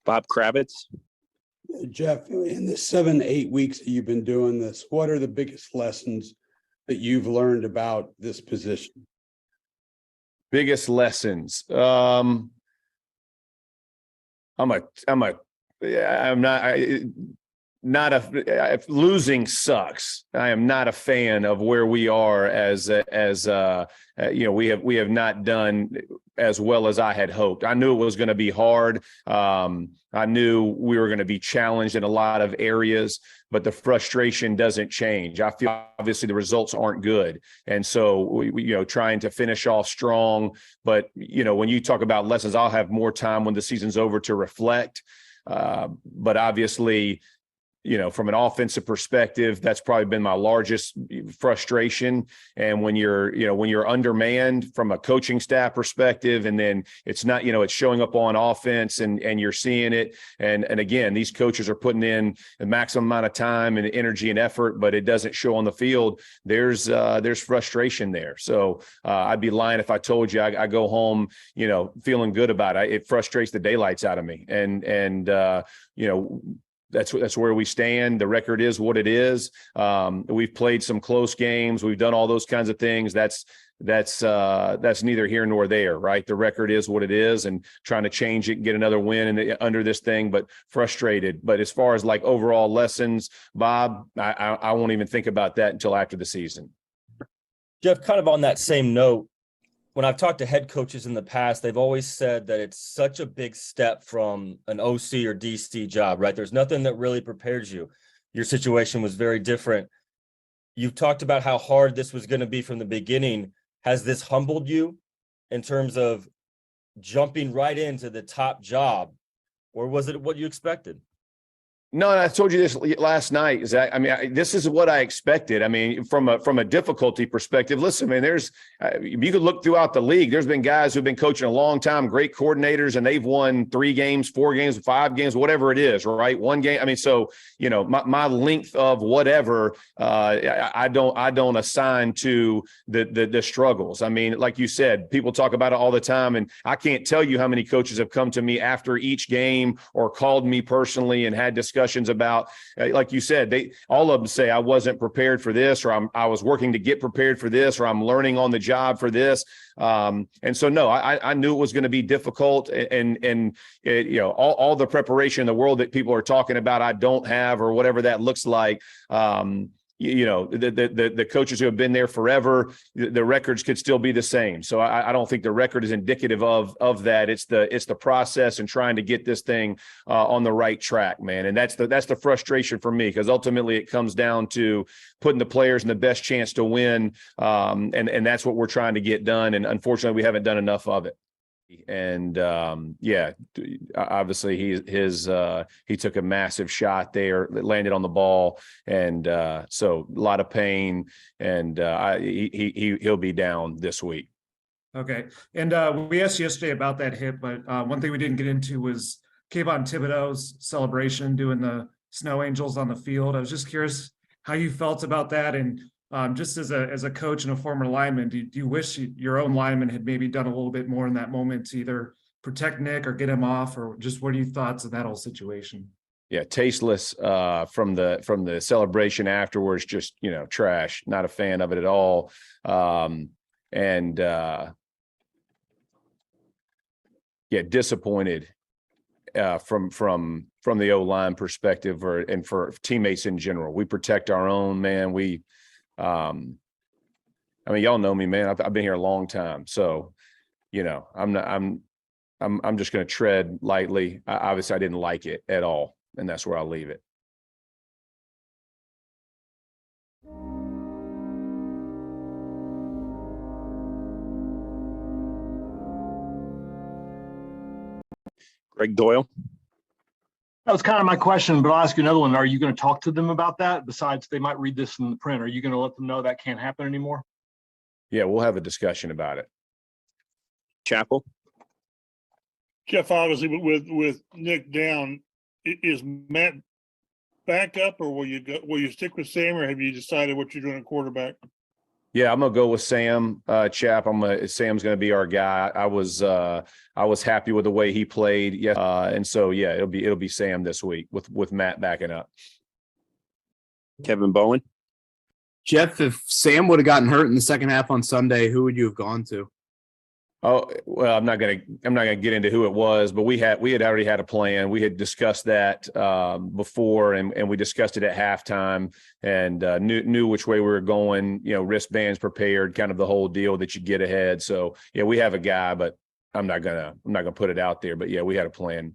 Bob Kravitz. Jeff, in the 7-8 weeks that you've been doing this, what are the biggest lessons that you've learned about this position? Biggest lessons. Losing sucks. I am not a fan of where we are we have not done as well as I had hoped. I knew it was going to be hard. I knew we were going to be challenged in a lot of areas, but the frustration doesn't change. I feel obviously the results aren't good. And so we trying to finish off strong, but when you talk about lessons, I'll have more time when the season's over to reflect. But obviously, from an offensive perspective, that's probably been my largest frustration. And when you're undermanned from a coaching staff perspective, and then it's not, it's showing up on offense and you're seeing it. And again, these coaches are putting in the maximum amount of time and energy and effort, but it doesn't show on the field. There's frustration there. So I'd be lying if I told you I go home, feeling good about it. It frustrates the daylights out of me. And that's where we stand. The record is what it is. We've played some close games. We've done all those kinds of things. That's neither here nor there, right? The record is what it is, and trying to change it and get another win under this thing, but frustrated. But as far as like overall lessons, Bob, I won't even think about that until after the season. Jeff, kind of on that same note, when I've talked to head coaches in the past, they've always said that it's such a big step from an OC or DC job, right? There's nothing that really prepares you. Your situation was very different. You've talked about how hard this was going to be from the beginning. Has this humbled you in terms of jumping right into the top job, or was it what you expected? No, and I told you this last night, Zach. I mean, this is what I expected. I mean, from a difficulty perspective, listen, man, you could look throughout the league. There's been guys who've been coaching a long time, great coordinators, and they've won 3 games, 4 games, 5 games, whatever it is, right? 1 game. I mean, so, my length of whatever, I don't assign to the struggles. I mean, like you said, people talk about it all the time, and I can't tell you how many coaches have come to me after each game or called me personally and had discussions about, like you said, all of them say I wasn't prepared for this, or I was working to get prepared for this, or I'm learning on the job for this. And so, no, I knew it was going to be difficult, and all the preparation in the world that people are talking about, I don't have, or whatever that looks like. The coaches who have been there forever, the records could still be the same. So I don't think the record is indicative of that. It's the process and trying to get this thing on the right track, man. And that's the frustration for me, because ultimately it comes down to putting the players in the best chance to win. And that's what we're trying to get done. And unfortunately, we haven't done enough of it. And obviously he took a massive shot there that landed on the ball, and so a lot of pain, and he'll be down this week. Okay, and we asked yesterday about that hit, but one thing we didn't get into was Kayvon Thibodeau's celebration doing the snow angels on the field. I was just curious how you felt about that, and just as a coach and a former lineman, do you wish your own lineman had maybe done a little bit more in that moment to either protect Nick or get him off, or just what are your thoughts of that whole situation? Yeah, tasteless from the celebration afterwards, just trash. Not a fan of it at all. Disappointed from the O-line perspective, and for teammates in general. We protect our own, man. I mean, y'all know me, man. I've been here a long time, so I'm just going to tread lightly. Obviously, I didn't like it at all, and that's where I'll leave it. Greg Doyle. That was kind of my question, but I'll ask you another one. Are you going to talk to them about that? Besides, they might read this in the print. Are you going to let them know that can't happen anymore? Yeah, we'll have a discussion about it. Chappell. Jeff, obviously with Nick down, is Matt back up, or will you stick with Sam, or have you decided what you're doing at quarterback? Yeah, I'm gonna go with Sam Chap. Sam's gonna be our guy. I was happy with the way he played. Yeah, and so yeah, it'll be Sam this week with Matt backing up. Kevin Bowen. Jeff, if Sam would have gotten hurt in the second half on Sunday, who would you have gone to? Oh, well, I'm not gonna get into who it was, but we had already had a plan. We had discussed that before, and we discussed it at halftime, and knew which way we were going. You know, wristbands prepared, kind of the whole deal that you get ahead. So yeah, we have a guy, but I'm not gonna put it out there. But yeah, we had a plan.